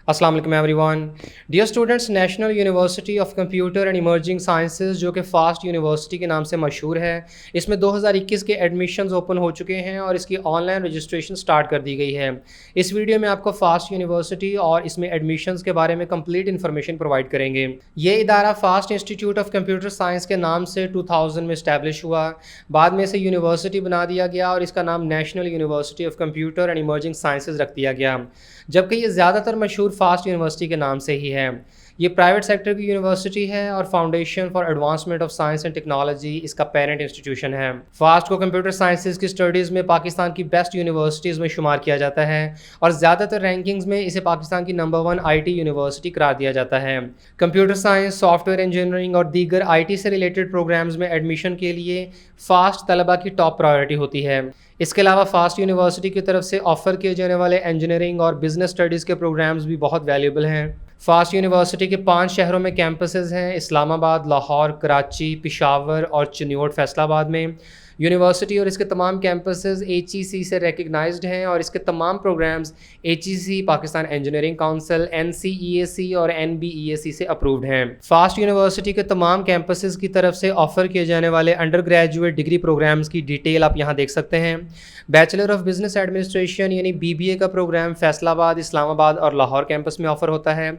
अस्सलाम वालेकुम everyone. Dear students, national university of computer and emerging sciences जो कि फ़ास्ट यूनिवर्सिटी के नाम से मशहूर है, इसमें 2021 के एडमिशन्स ओपन हो चुके हैं और इसकी ऑनलाइन रजिस्ट्रेशन स्टार्ट कर दी गई है। इस वीडियो में आपको फ़ास्ट यूनिवर्सिटी और इसमें एडमिशन्स के बारे में कंप्लीट इन्फॉर्मेशन प्रोवाइड करेंगे। ये इदारा fast institute of computer science के नाम से 2000 में इस्टेब्लिश हुआ, बाद में इसे यूनिवर्सिटी बना दिया गया और इसका नाम national university of computer and emerging sciences रख दिया गया, जबकि ये ज़्यादातर मशहूर फ़ास्ट यूनिवर्सिटी के नाम से ही है। ये प्राइवेट सेक्टर की यूनिवर्सिटी है और foundation for advancement of science and technology इसका पेरेंट इंस्टीट्यूशन है। फ़ास्ट को कंप्यूटर साइंसेज की स्टडीज़ में पाकिस्तान की बेस्ट यूनिवर्सिटीज़ में शुमार किया जाता है और ज़्यादातर रैंकिंग्स में इसे पाकिस्तान की नंबर 1 IT यूनिवर्सिटी करार दिया जाता है। कंप्यूटर साइंस, सॉफ्टवेयर इंजीनियरिंग और दीगर IT से रिलेटेड प्रोग्राम्स में एडमिशन के लिए फ़ास्ट तलबा की टॉप प्रायोरिटी होती है। इसके अलावा फ़ास्ट यूनिवर्सिटी की तरफ से ऑफ़र किए जाने वाले इंजीनियरिंग और बिजनेस स्टडीज़ के प्रोग्राम्स भी बहुत वैल्यूएबल हैं। फ़ास्ट यूनिवर्सिटी के 5 शहरों में कैंपसेस हैं: इस्लामाबाद, लाहौर, कराची, पेशावर और चिन्योट फैसलाबाद में। यूनिवर्सिटी और इसके तमाम कैंपसेस HEC से रिकग्नाइज्ड हैं और इसके तमाम programmes HEC, Pakistan engineering council, NCEAC और NBEAC से अप्रूव्ड हैं। फ़ास्ट यूनिवर्सिटी के तमाम कैंपसेस की तरफ से ऑफ़र किए जाने वाले अंडर ग्रेजुएट डिग्री प्रोग्राम्स की डिटेल आप यहाँ देख सकते हैं। बैचलर ऑफ बिजनेस एडमिनिस्ट्रेशन यानी BBA का प्रोग्राम फैसलाबाद, इस्लामाबाद और लाहौर कैंपस में ऑफ़र होता है।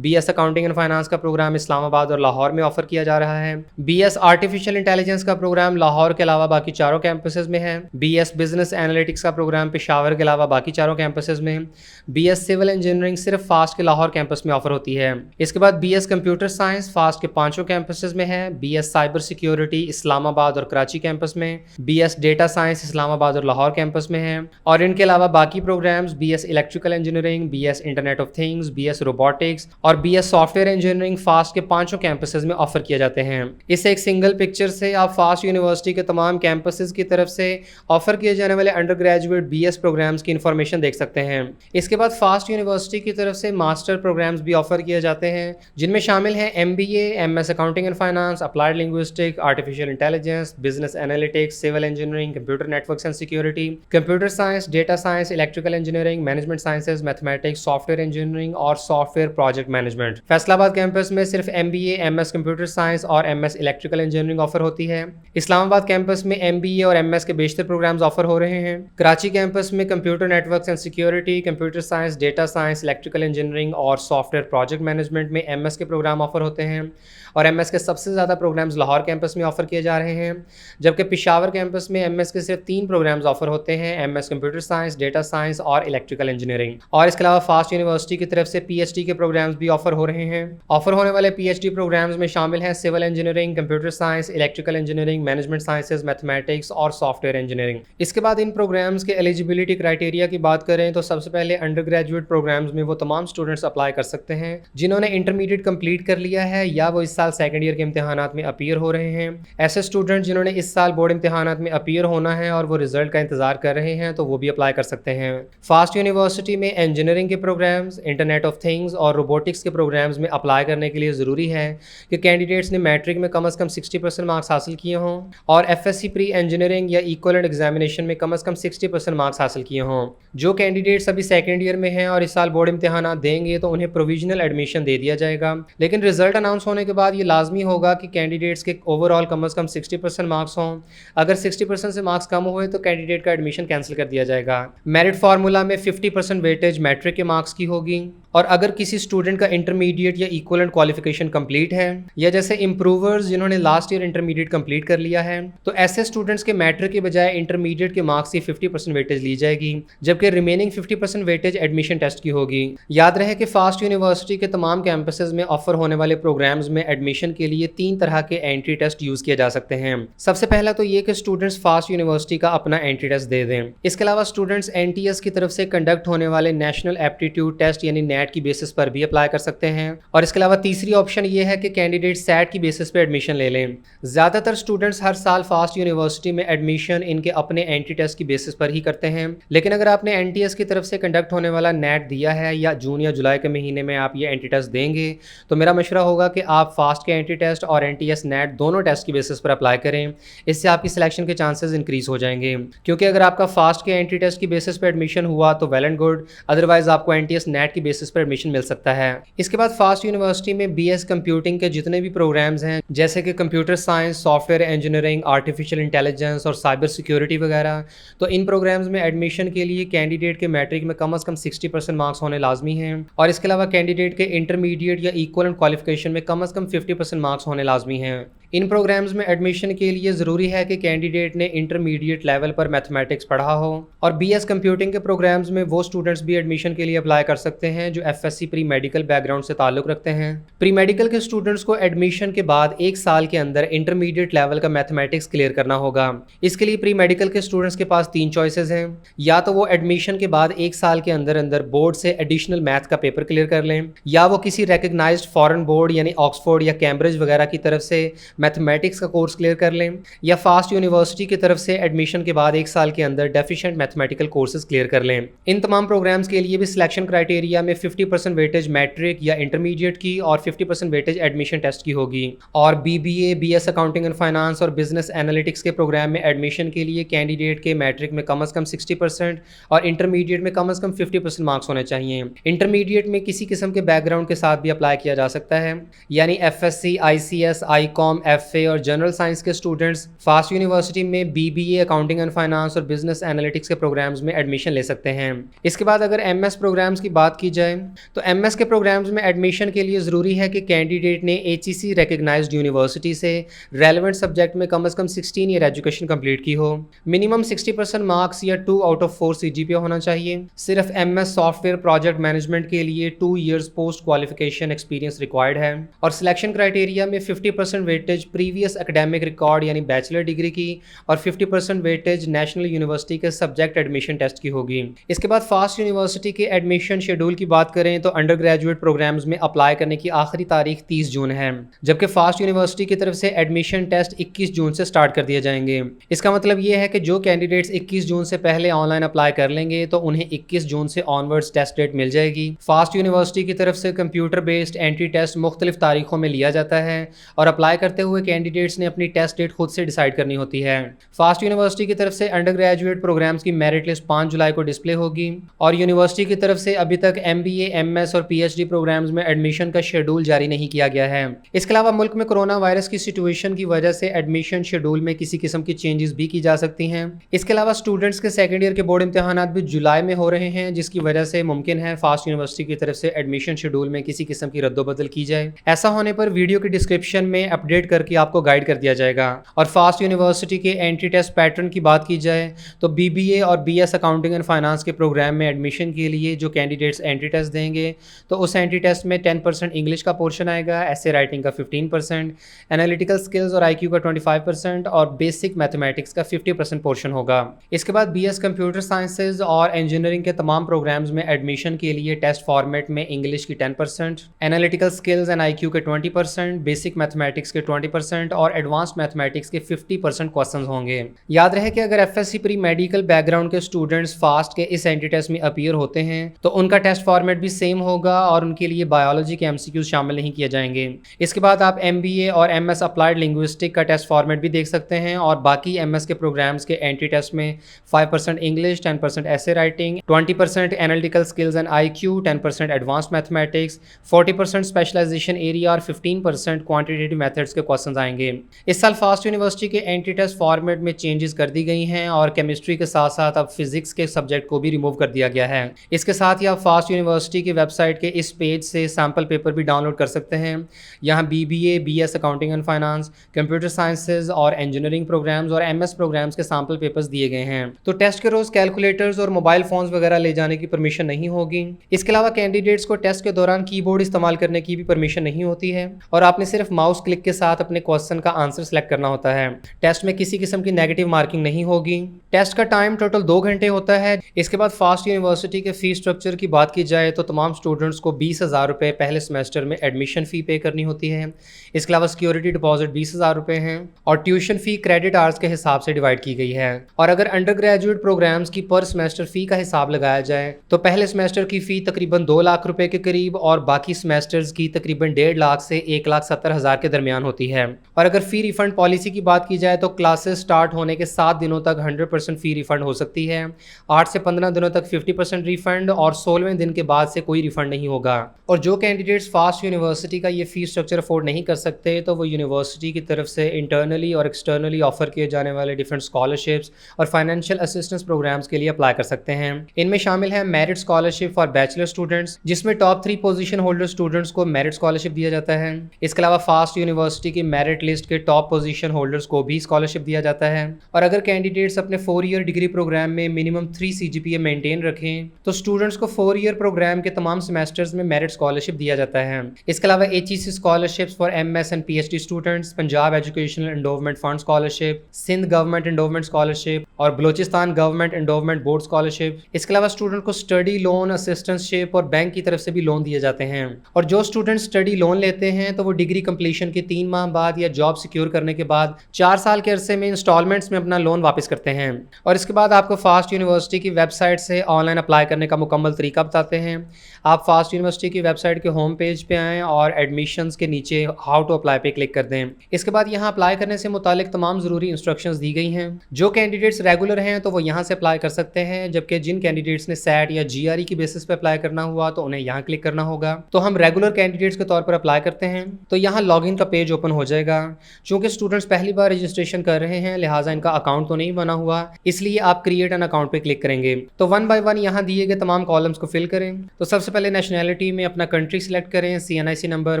BS अकाउंटिंग एंड फाइनेंस का प्रोग्राम इस्लामाबाद और लाहौर में ऑफ़र किया जा रहा है। BS आर्टिफिशियल इंटेलिजेंस का प्रोग्राम लाहौर के अलावा बाकी चारों कैंपसेस में है। BS बिजनेस एनालिटिक्स का प्रोग्राम पेशावर के अलावा बाकी चारों कैंपसेस में। BS सिविल इंजीनियरिंग सिर्फ फ़ास्ट के लाहौर कैंपस में ऑफ़र होती है। इसके बाद BS कंप्यूटर साइंस फ़ास्ट के 5 कैंपसेस में है। BS साइबर सिक्योरिटी इस्लामाबाद और कराची कैंपस में। BS डेटा साइंस इस्लामाबाद और लाहौर कैंपस में है। और इनके अलावा बाकी programmes BS electrical engineering, BS internet of things, BS robotics और BS सॉफ्टवेयर इंजीनियरिंग फ़ास्ट के 5 कैंपसेस में ऑफ़र किए जाते हैं। इस एक सिंगल पिक्चर से आप फ़ास्ट यूनिवर्सिटी के तमाम कैंपसेस की तरफ से ऑफ़र किए जाने वाले अंडर ग्रेजुएट BS प्रोग्राम्स की इन्फॉर्मेशन देख सकते हैं। इसके बाद फ़ास्ट यूनिवर्सिटी की तरफ से मास्टर प्रोग्राम्स भी ऑफ़र किए जाते हैं, जिनमें शामिल हैं MBA, MS accounting and finance, applied linguistic, artificial intelligence, business analytics, civil engineering, computer networks and security, computer science, data science, electrical engineering, management sciences, mathematics, software engineering और software project management. Faisalabad campus में सिर्फ MBA, MS computer science और MS electrical engineering offer होती है। Islamabad campus में MBA और MS के बेशतर programmes offer हो रहे हैं। कराची कैंपस में computer networks and security, computer science, data science, electrical engineering और सॉफ्टवेयर प्रोजेक्ट मैनेजमेंट में MS के प्रोग्राम ऑफर होते हैं और MS के सबसे ज़्यादा प्रोग्राम्स लाहौर कैंपस में ऑफर किए जा रहे हैं, जबकि पेशावर कैंपस में MS के सिर्फ 3 प्रोग्राम्स ऑफर होते हैं: MS computer science, data science और इलेक्ट्रिकल इंजीनियरिंग। और इसके अलावा फ़ास्ट यूनिवर्सिटी की तरफ से PhD के प्रोग्राम्स भी ऑफर हो रहे हैं। ऑफर होने वाले PhD प्रोग्राम्स में शामिल हैं civil engineering, computer science, electrical engineering, management sciences, mathematics और सॉफ्टवेयर इंजीनियरिंग। इसके बाद इन प्रोग्राम्स के एलिजिबिलिटी क्राइटेरिया की बात करें तो सबसे पहले अंडर ग्रेजुएट प्रोग्राम्स में वो तमाम स्टूडेंट्स अप्लाई कर सकते हैं जिन्होंने इंटरमीडिएट कंप्लीट कर लिया है या वो इस साल सेकंड ईयर के इम्तिहानात में अपीयर हो रहे हैं। ऐसे स्टूडेंट जिन्होंने इस साल बोर्ड इम्तिहानात में अपीयर होना है और वो रिजल्ट का इंतजार कर रहे हैं तो वो भी अप्लाई कर सकते हैं। फास्ट यूनिवर्सिटी में इंजीनियरिंग के प्रोग्राम्स, इंटरनेट ऑफ थिंग्स और रोबोटिक्स के प्रोग्राम्स में अप्लाई करने के लिए ज़रूरी है कि कैंडिडेट्स ने मैट्रिक में कम से कम 60% मार्क्स हासिल किए हों और FSC प्री इंजीनियरिंग या इक्वलेंट एग्जामिनेशन में कम से कम 60% मार्क्स हासिल किए हों। जो कैंडिडेट्स अभी सेकेंड ईयर में हैं और इस साल बोर्ड इम्तिहानात देंगे तो उन्हें प्रोविजनल एडमिशन दे दिया जाएगा, लेकिन रिजल्ट अनाउंस होने के बाद ये लाजमी होगा कि कैंडिडेट्स के ओवरऑल कम से कम 60% मार्क्स हों। अगर 60% से मार्क्स कम हुए तो कैंडिडेट का एडमिशन कैंसिल कर दिया जाएगा। मेरिट फार्मूला में 50% वेटेज मैट्रिक के मार्क्स की होगी और अगर किसी स्टूडेंट का इंटरमीडिएट या इक्वलेंट क्वालिफिकेशन कंप्लीट है या जैसे इम्प्रूवर्स जिन्होंने लास्ट ईयर इंटरमीडिएट कंप्लीट कर लिया है तो ऐसे स्टूडेंट्स के मैट्रिक के बजाय इंटरमीडिएट के मार्क्स की 50% वेटेज ली जाएगी, जबकि रिमेनिंग 50% वेटेज एडमिशन टेस्ट की होगी। याद रहे कि फास्ट यूनिवर्सिटी के तमाम कैंपसेस में ऑफर होने वाले प्रोग्राम्स में एडमिशन के लिए 3 तरह के एंट्री टेस्ट यूज़ किए जा सकते हैं। सबसे पहला तो ये कि स्टूडेंट्स फास्ट यूनिवर्सिटी का अपना एंट्री टेस्ट दे दें। इसके अलावा स्टूडेंट्स NTS की तरफ से कंडक्ट होने वाले नेशनल एप्टीट्यूड टेस्ट यानी NET नेट की बेसिस पर भी अप्लाई कर सकते हैं। और इसके अलावा तीसरी ऑप्शन ये है कि कैंडिडेट सैट की बेसिस पे एडमिशन ले लें। ज़्यादातर स्टूडेंट्स हर साल फास्ट यूनिवर्सिटी में एडमिशन इनके अपने एंट्री टेस्ट की बेसिस पर ही करते हैं, लेकिन अगर आपने एनटीएस की तरफ से कंडक्ट होने वाला नेट दिया है या जून या जुलाई के महीने में आप ये एंट्री टेस्ट देंगे, तो मेरा मशवरा होगा कि आप फास्ट के एंट्री टेस्ट और एनटीएस नेट दोनों टेस्ट की बेसिस पर अप्लाई करें। इससे आपकी सिलेक्शन के चांसेस इंक्रीज हो जाएंगे, क्योंकि अगर आपका फास्ट के एंट्री टेस्ट की बेसिस पर एडमिशन हुआ तो वेल एंड गुड, अदरवाइज आपको एनटीएस नेट की बेसिस पर एडमिशन मिल सकता है। इसके बाद फास्ट यूनिवर्सिटी में बीएस कंप्यूटिंग के जितने भी प्रोग्राम्स हैं, जैसे कि computer science, software engineering, artificial intelligence और साइबर सिक्योरिटी वगैरह, तो इन प्रोग्राम्स में एडमिशन के लिए कैंडिडेट के मैट्रिक में कम से कम 60% मार्क्स होने लाजमी हैं। और इसके अलावा कैंडिडेट के इंटरमीडिएट या इक्वलेंट क्वालिफिकेशन में कम से कम 50% मार्क्स होने लाजमी हैं। इन प्रोग्राम्स में एडमिशन के लिए ज़रूरी है कि कैंडिडेट ने इंटरमीडिएट लेवल पर मैथमेटिक्स पढ़ा हो। और बीएस कंप्यूटिंग के प्रोग्राम्स में वो स्टूडेंट्स भी एडमिशन के लिए अप्लाई कर सकते हैं जो एफएससी प्री मेडिकल बैकग्राउंड से ताल्लुक़ रखते हैं। प्री मेडिकल के स्टूडेंट्स को एडमिशन के बाद 1 साल के अंदर इंटरमीडिएट लेवल का मैथमेटिक्स क्लियर करना होगा। इसके लिए प्री मेडिकल के स्टूडेंट्स के पास 3 चॉइसेस हैं, या तो वो एडमिशन के बाद 1 साल के अंदर अंदर बोर्ड से एडिशनल मैथ का पेपर क्लियर कर लें, या वो किसी रिकग्नाइज्ड फॉरेन बोर्ड यानी ऑक्सफोर्ड या कैम्ब्रिज वगैरह की तरफ से मैथमेटिक्स का कोर्स क्लियर कर लें, या फास्ट यूनिवर्सिटी की तरफ से एडमिशन के बाद 1 साल के अंदर डेफिशिएंट मैथमेटिकल कोर्सेज क्लियर कर लें। इन तमाम प्रोग्राम्स के लिए भी सिलेक्शन क्राइटेरिया में 50% वेटेज मैट्रिक या इंटरमीडिएट की और 50% वेटेज एडमिशन टेस्ट की होगी। और BBA, BS accounting and finance और बिजनेस एनालिटिक्स के प्रोग्राम में एडमिशन के लिए कैंडिडेट के मैट्रिक में कम से कम 60% और इंटरमीडिएट में कम से कम 50% मार्क्स होने चाहिए। इंटरमीडिएट में किसी किस्म के बैकग्राउंड के साथ भी अप्लाई किया जा सकता है, यानी एफएससी, आईसीएस, आईकॉम, एफए और जनरल साइंस के स्टूडेंट्स फास्ट यूनिवर्सिटी में बीबीए अकाउंटिंग एंड फाइनेंस और बिजनेस एनालिटिक्स के प्रोग्राम्स में एडमिशन ले सकते हैं। इसके बाद अगर एमएस प्रोग्राम्स की बात की जाए तो एमएस के प्रोग्राम्स में एडमिशन के लिए ज़रूरी है कि कैंडिडेट ने एचईसी रिकग्नाइज्ड यूनिवर्सिटी से रेलेवेंट सब्जेक्ट में कम से कम 16 ईयर एजुकेशन कंप्लीट की हो। मिनिमम 60% मार्क्स या 2 आउट ऑफ 4 सीजीपीए होना चाहिए। सिर्फ एमएस सॉफ्टवेयर प्रोजेक्ट मैनेजमेंट के लिए 2 years post qualification experience required है। और सिलेक्शन क्राइटेरिया में 50% वेटेज प्रीवियस एकेडमिक रिकॉर्ड यानी बैचलर डिग्री की और 50% वेटेज नेशनल यूनिवर्सिटी के सब्जेक्ट एडमिशन टेस्ट की होगी। इसके बाद फास्ट यूनिवर्सिटी के एडमिशन शेड्यूल की बात करें तो अंडर ग्रेजुएट प्रोग्राम्स में अप्लाई करने की आखिरी तारीख 30 जून है, जबकि फास्ट यूनिवर्सिटी की तरफ से एडमिशन टेस्ट 21 जून से स्टार्ट कर दिए जाएंगे। इसका मतलब ये है कि जो कैंडिडेट्स 21 जून से पहले ऑनलाइन अप्लाई कर लेंगे तो उन्हें 21 जून से ऑनवर्ड्स टेस्ट डेट मिल जाएगी। फास्ट यूनिवर्सिटी की तरफ से कंप्यूटर बेस्ड एंट्री टेस्ट मुख्तलिफ तारीखों में लिया जाता है और अप्लाई करते हुए कैंडिडेट्स ने अपनी टेस्ट डेट खुद से डिसाइड करनी होती है। फास्ट यूनिवर्सिटी की तरफ से अंडर ग्रेजुएट प्रोग्राम्स की मेरिट लिस्ट 5 जुलाई को डिस्प्ले होगी। और यूनिवर्सिटी की तरफ से अभी तक एमबीए, एमएस और पीएचडी प्रोग्राम्स में एडमिशन का शेड्यूल जारी नहीं किया गया है। इसके अलावा मुल्क में कोरोना वायरस की सिचुएशन की वजह से एडमिशन शेड्यूल में किसी किस्म की चेंजेस भी की जा सकती हैं। इसके अलावा स्टूडेंट्स के सेकेंड ईयर के बोर्ड इम्तिहानात भी जुलाई में हो रहे हैं, जिसकी वजह से मुमकिन है फास्ट यूनिवर्सिटी की तरफ से एडमिशन शेड्यूल में किसी किस्म की रद्दोबदल की जाए। ऐसा होने पर वीडियो के डिस्क्रिप्शन में अपडेट करके आपको गाइड कर दिया जाएगा। और फास्ट यूनिवर्सिटी के एंट्री टेस्ट पैटर्न की बात की जाए तो बीबीए और बीएस अकाउंटिंग एंड फाइनेंस के प्रोग्राम में एडमिशन के लिए जो कैंडिडेट्स एंट्री टेस्ट देंगे तो उस एंट्री टेस्ट में 10% इंग्लिश का पोर्शन आएगा, ऐसे राइटिंग का 15%, एनालिटिकल स्किल्स और आईक्यू का 25% और बेसिक मैथमेटिक्स का 50% पोर्शन होगा। इसके बाद बीएस कंप्यूटर साइंसेज और इंजीनियरिंग के तमाम प्रोग्राम्स में एडमिशन के लिए टेस्ट फॉर्मेट में इंग्लिश की 10%, एनालिटिकल स्किल्स एंड आईक्यू के 20%, बेसिक मैथमेटिक्स के 20% और एडवांस्ड मैथमेटिक्स के 50% क्वेश्चन होंगे। याद रहे कि अगर एफएससी प्री मेडिकल बैकग्राउंड के स्टूडेंट्स फास्ट के इस एंट्री टेस्ट में अपीयर होते हैं तो उनका टेस्ट फॉर्मेट भी सेम होगा और उनके लिए बायोलॉजी के एमसीक्यूज शामिल नहीं किए जाएंगे। इसके बाद आप एमबीए और एमएस अप्लाइड लिंग्विस्टिक का टेस्ट फॉर्मेट भी देख सकते हैं और बाकी एमएस के प्रोग्राम्स के एंट्री टेस्ट में 5% English, 10% essay writing, 20% analytical skills and IQ, 10% advanced mathematics, 40% specialisation area और 15% क्वांटिटेटिव मेथड्स के क्वेश्चन आएंगे। इस साल फास्ट यूनिवर्सिटी के एंट्री टेस्ट फॉर्मेट में चेंजेस कर दी गई हैं और केमिस्ट्री के साथ साथ अब फिजिक्स के सब्जेक्ट को भी रिमूव कर दिया गया है। इसके साथ ही आप फास्ट यूनिवर्सिटी की वेबसाइट के इस पेज से सैम्पल पेपर भी डाउनलोड कर सकते हैं। यहाँ BBA, BS accounting and finance, computer sciences और इंजीनियरिंग प्रोग्राम्स और एमएस प्रोग्राम्स के सैम्पल पेपर्स दिए गए हैं। तो टेस्ट के रोज कैलकुलेटर्स और मोबाइल फोन्स वगैरह ले जाने की परमिशन नहीं होगी। इसके अलावा कैंडिडेट्स को टेस्ट के दौरान कीबोर्ड इस्तेमाल करने की भी परमिशन नहीं होती है और आपने सिर्फ माउस क्लिक के साथ अपने क्वेश्चन का आंसर सेलेक्ट करना होता है। टेस्ट में किसी किस्म की नेगेटिव मार्किंग नहीं होगी। टेस्ट का टाइम टोटल 2 घंटे होता है। इसके बाद फास्ट यूनिवर्सिटी के फ़ीस स्ट्रक्चर की बात की जाए तो तमाम स्टूडेंट्स को 20,000 रुपये पहले सेमेस्टर में एडमिशन फ़ी पे करनी होती है। इसके अलावा सिक्योरिटी डिपॉजिट 20,000 रुपये हैं और ट्यूशन फ़ी क्रेडिट आवर्स के हिसाब से डिवाइड की गई है। और अगर अंडर ग्रेजुएट प्रोग्राम्स की पर सेमेस्टर फ़ी का हिसाब लगाया जाए तो पहले सेमेस्टर की फ़ी तकरीबन 2 लाख रुपए के करीब और बाकी सेमेस्टर्स की तकरीबन 1.5 लाख से 1,70,000 के दरमियान होती है। और अगर फ़ी रिफ़ंड पॉलिसी की बात की जाए तो क्लासेस स्टार्ट होने के 7 दिनों तक 100% फ़ी रिफ़ंड हो सकती है, 8 से 15 दिनों तक 50% रिफ़ंड और 16वें दिन के बाद से कोई रिफ़ंड नहीं होगा। और जो कैंडिडेट्स फास्ट यूनिवर्सिटी का ये फ़ीस स्ट्रक्चर अफोर्ड नहीं कर सकते तो वो यूनिवर्सिटी की तरफ से इंटरनली और एक्सटर्नली ऑफर किए जाने वाले डिफरेंट स्कॉलरशिप्स और फाइनेंशियल असिस्टेंस प्रोग्राम्स के लिए अप्लाई कर सकते हैं। इनमें शामिल है merit scholarship for bachelor students, जिसमें टॉप 3 पोजीशन होल्डर स्टूडेंट्स को मेरिट स्कॉलरशिप दिया जाता है। इसके अलावा फास्ट यूनिवर्सिटी की मेरिट लिस्ट के टॉप पोजीशन होल्डर्स को भी स्कॉलरशिप दिया जाता है। और अगर कैंडिडेट्स अपने 4 ईयर डिग्री प्रोग्राम में मिनिमम 3 CGPA मेंटेन रखें तो स्टूडेंट्स को 4 ईयर प्रोग्राम के तमाम सेमेस्टर्स में मेरिट स्कॉलरशिप दिया जाता है। इसके अलावा HEC scholarships for MS and PhD students, Punjab educational endowment fund scholarship, Sindh government endowment scholarship और Balochistan government endowment board scholarship. इसके अलावा स्टूडेंट को स्टडी लोन, असिस्टेंटशिप और बैंक की तरफ से भी लोन दिए जाते हैं। और जो स्टूडेंट स्टडी लोन लेते हैं तो वो डिग्री कंप्लीशन के 3 माह बाद या जॉब सिक्योर करने के बाद 4 साल के अरसे में इंस्टॉलमेंट्स में अपना लोन वापस करते हैं। और इसके बाद आपको फास्ट यूनिवर्सिटी की वेबसाइट से ऑनलाइन अप्लाई करने का मुकम्मल तरीका बताते हैं। आप फास्ट यूनिवर्सिटी की वेबसाइट के होम पेज पे आएँ और एडमिशन्स के नीचे हाउ टू अप्लाई पे क्लिक कर दें। इसके बाद यहाँ अप्लाई करने से मुतालिक तमाम ज़रूरी इंस्ट्रक्शंस दी गई हैं। जो कैंडिडेट्स रेगुलर हैं तो वो यहाँ से अप्लाई कर सकते हैं, जबकि जिन कैंडिडेट्स ने सेट या GRE की बेसिस पे अप्लाई करना हुआ तो उन्हें यहाँ क्लिक करना होगा। तो हम रेगुलर कैंडिडेट्स के तौर पर अप्लाई करते हैं तो यहाँ लॉगिन का पेज ओपन हो जाएगा। चूँकि स्टूडेंट्स पहली बार रजिस्ट्रेशन कर रहे हैं लिहाजा इनका अकाउंट तो नहीं बना हुआ, इसलिए आप क्रिएट एन अकाउंट पे क्लिक करेंगे। तो 1 बाय 1 यहाँ दिए गए तमाम कॉलम्स को फिल करें। तो सबसे पहले नेशनैलिटी में अपना कंट्री सिलेक्ट करें, CNIC नंबर,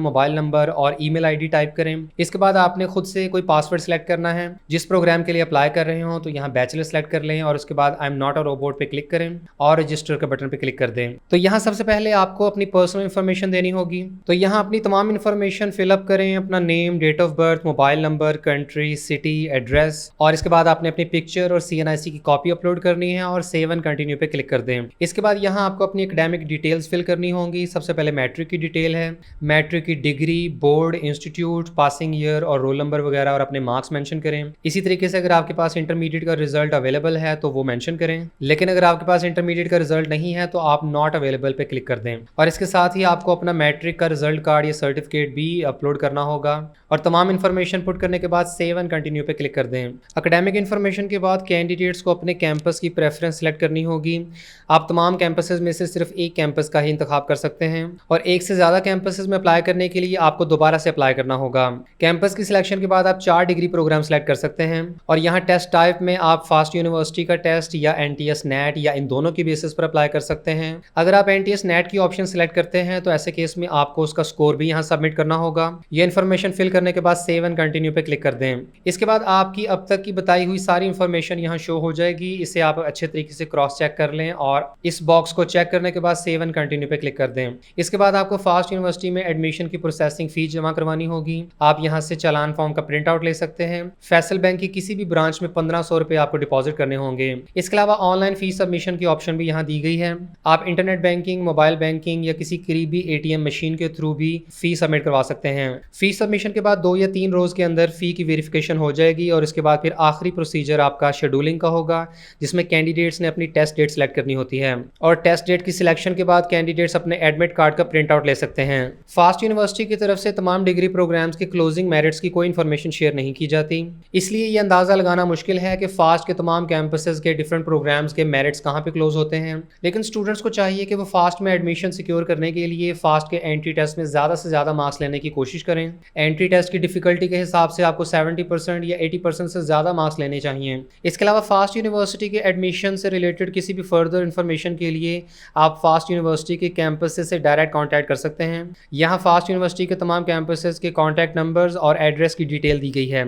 मोबाइल नंबर और ईमेल ID टाइप करें। इसके बाद आपने खुद से कोई पासवर्ड सेलेक्ट करना है। जिस प्रोग्राम के लिए अप्लाई कर रहे हो तो यहाँ बैचलर सेलेक्ट कर लें और उसके बाद I am not a robot पे क्लिक करें और रजिस्टर के बटन पे क्लिक कर दें। तो यहाँ सबसे पहले आपको अपनी पर्सनल इन्फॉर्मेशन देनी होगी। तो यहाँ अपनी तमाम इन्फॉर्मेशन फिलअप करें, अपना name, date of birth, mobile number, country, city, address और इसके बाद आपने अपनी पिक्चर और CNIC की कॉपी अपलोड करनी है और सेव एंड कंटिन्यू पे क्लिक कर दें। इसके बाद यहाँ आपको अपनी एकेडमिक डिटेल्स फिल करनी होंगी। सबसे पहले मैट्रिक की डिटेल है, मैट्रिक की degree, board, institute, passing year और रोल नंबर वगैरह और अपने मार्क्स मेंशन करें। इसी तरीके से अगर आपके पास इंटरमीडिएट का रिजल्ट अवेलेबल है तो वो मेंशन करें, लेकिन अगर आपके पास इंटरमीडिएट का रिजल्ट नहीं है तो आप नॉट अवेलेबल पे क्लिक कर दें। और इसके साथ ही आपको अपना मैट्रिक का रिजल्ट कार्ड या सर्टिफिकेट भी अपलोड करना होगा और तमाम इन्फॉर्मेशन पुट करने के बाद सेव एंड कंटिन्यू पे क्लिक कर दें। एकेडमिक इन्फॉर्मेशन के बाद कैंडिडेट्स को अपने कैंपस की प्रेफरेंस सेलेक्ट करनी होगी। आप तमाम कैंपसेस में से सिर्फ एक कैंपस का ही इंतखाब कर सकते हैं और एक से ज़्यादा कैंपसेस में अप्लाई करने के लिए आपको दोबारा से अप्लाई करना होगा। कैंपस की सिलेक्शन के बाद आप 4 डिग्री प्रोग्राम सेलेक्ट कर सकते हैं और यहाँ टेस्ट टाइप में आप फास्ट यूनिवर्सिटी का टेस्ट या NTS नेट या इन दोनों की बेसिस पर अप्लाई कर सकते हैं। अगर आप NTS नेट की ऑप्शन सेलेक्ट करते हैं तो ऐसे केस में आपको उसका स्कोर भी यहाँ सबमिट करना होगा। ये इन्फॉर्मेशन फिल करने के बाद सेव एंड कंटिन्यू पे क्लिक कर दें। इसके बाद आपकी अब तक की बताई हुई सारी इन्फॉर्मेशन यहाँ शो हो जाएगी। इसे आप अच्छे तरीके से क्रॉस चेक कर लें और इस बॉक्स को चेक करने के बाद सेव एंड कंटिन्यू पे क्लिक कर दें। इसके बाद आपको फास्ट यूनिवर्सिटी में एडमिशन की प्रोसेसिंग फीस जमा करवानी होगी। आप यहाँ से चालान फॉर्म का प्रिंट आउट ले सकते हैं। फैसल बैंक की किसी भी ब्रांच में 1500 रुपये आपको डिपॉजिट करने होंगे। इसके अलावा ऑनलाइन फीस सबमिशन की ऑप्शन भी यहाँ दी गई है। आप इंटरनेट बैंकिंग, मोबाइल बैंकिंग या किसी करीबी ATM मशीन के थ्रू भी फीस सबमिट करवा सकते हैं। फीस सबमिशन के बाद 2 या 3 रोज के अंदर फी की वेरिफिकेशन हो जाएगी और इसके बाद फिर आखिरी प्रोसीजर आपका शेड्यूलिंग का होगा, जिसमें कैंडिडेट्स ने अपनी टेस्ट डेट सेलेक्ट करनी होती है और टेस्ट डेट की सिलेक्शन के बाद कैंडिडेट्स अपने एडमिट कार्ड का प्रिंट आउट ले सकते हैं। फास्ट यूनिवर्सिटी की तरफ से तमाम डिग्री प्रोग्राम्स के क्लोजिंग मेरिट्स की कोई इन्फॉर्मेशन शेयर नहीं की जाती, इसलिए ये अंदाजा लगाना मुश्किल है कि फास्ट के तमाम कैंपसेस के डिफरेंट प्रोग्राम्स के मेरिट्स कहाँ पे क्लोज होते हैं। लेकिन स्टूडेंट्स को चाहिए कि वो फास्ट में एडमिशन सिक्योर करने के लिए फास्ट के एंट्री टेस्ट में ज़्यादा से ज़्यादा मार्क्स लेने की कोशिश करें। एंट्री टेस्ट की डिफिकल्टी के हिसाब से आपको 70% या 80% से ज़्यादा मार्क्स लेने चाहिए। इसके अलावा फास्ट यूनिवर्सिटी के एडमिशन से रिलेटेड किसी भी फर्दर इन्फॉर्मेशन के लिए आप फास्ट यूनिवर्सिटी के कैंपस से डायरेक्ट कॉन्टैक्ट कर सकते हैं। यहाँ फास्ट यूनिवर्सिटी के तमाम कैंपसेस के कॉन्टैक्ट नंबर्स और एड्रेस की डिटेल दी गई है।